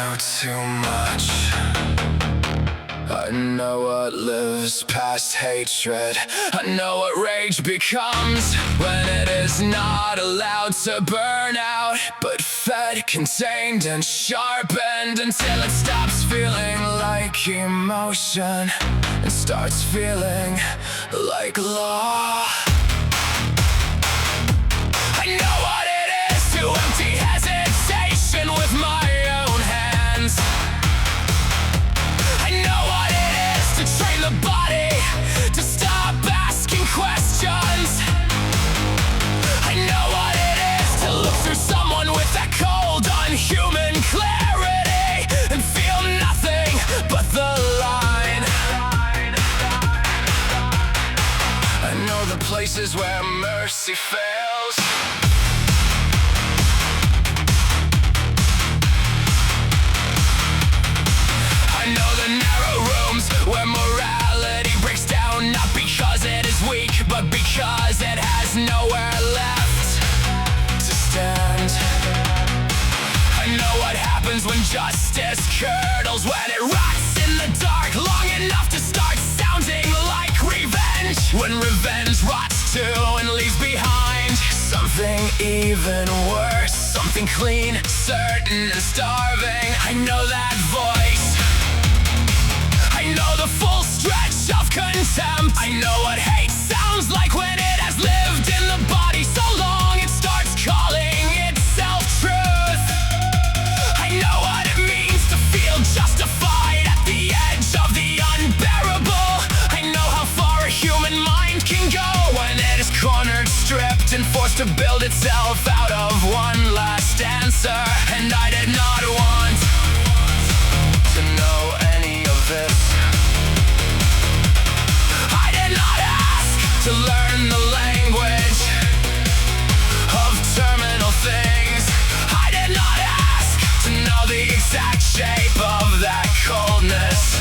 know too much. I know what lives past hatred. I know what rage becomes when it is not allowed to burn out, but fed, contained, and sharpened until it stops feeling like emotion and starts feeling like law. I know what it is to empty hesitation with my own hands. I know what it is to train the body to stop asking questions. I know what it is to look through someone with that cold, unhuman clarity and feel nothing but the line. I know the places where mercy fails. I know the narrow rooms where morality breaks down, not because it is weak, but because it has nowhere left to stand. I know what happens when justice curdles, when it rots in the dark long enough to start sounding like revenge. When revenge rots too and leaves behind something even worse, something clean, certain, and starving. I know that voice. I know the full stretch of contempt. I know what hate sounds like when it has lived in the body so long it starts calling itself truth. I know what it means to feel justified at the edge of the unbearable. I know how far a human mind can go when it is cornered, stripped, and forced to build itself out of one last answer. And I did not want to know any of this. I did not ask to learn the language of terminal things. I did not ask to know the exact shape of that coldness.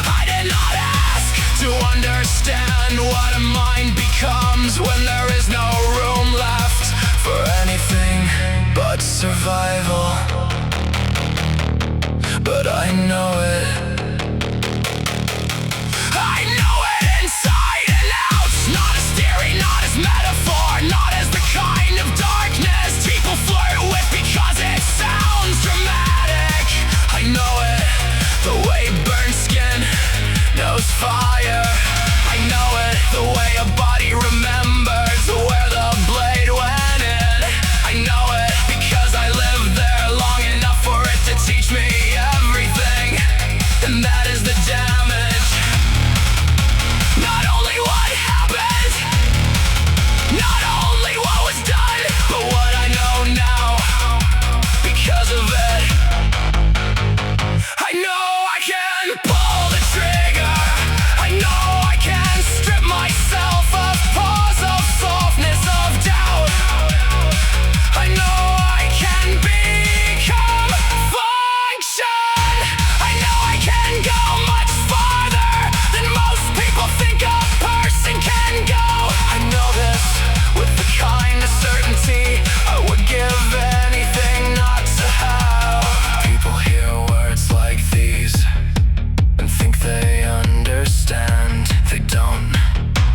I did not ask to understand what a mind becomes when there is no room left for anything but survival. But I know it. I know it inside and out. Not as theory, not as metaphor, not as the kind of darkness people flirt with because it sounds dramatic. I know it, the way burnt skin knows fire. I know it, the way a body remembers where the blade went in. I know it because I lived there long enough for it to teach me everything, and that is the damage. Not only what happened, not only what was done, but what I know now because of it. I know I can pull the trigger. I know I can strip myself of pause, of softness, of doubt. I know I can become function. I know I can go much farther than most people think a person can go. I know this with the kind of certainty I would give anything not to have. People hear words like these and think they understand. They don't.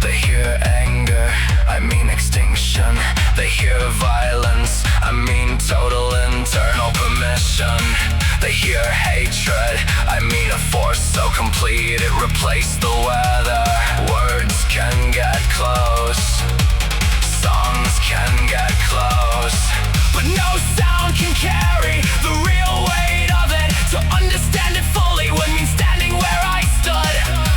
They hear anger, I mean extinction. They hear violence, I mean total internal permission. They hear hatred, I mean a force so complete it replaced the weather. Words can get close, songs can get close, but no sound can carry the real weight of it. To understand it fully would mean standing where I stood,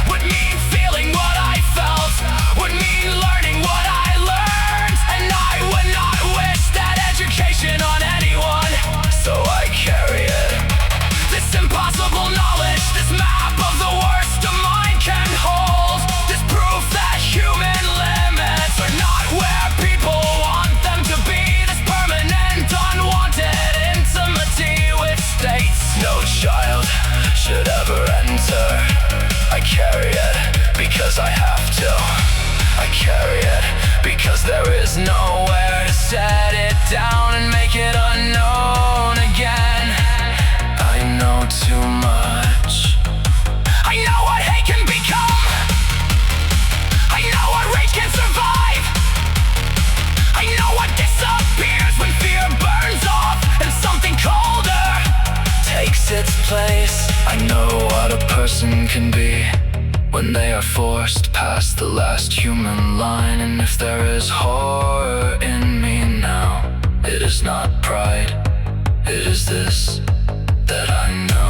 would mean feeling what I felt, would mean learning what I learned. And I would not wish that education on anyone, so I carry it. This impossible knowledge, this map of the worst a mind can hold, this proof that human limits are not where people want them to be. This permanent, unwanted intimacy with states no child should ever enter. I carry it because I have to. I carry it because there is nowhere to set it down and make it unknown again. takes its place. I know what a person can be when they are forced past the last human line. And if there is horror in me now, it is not pride, it is this that I know.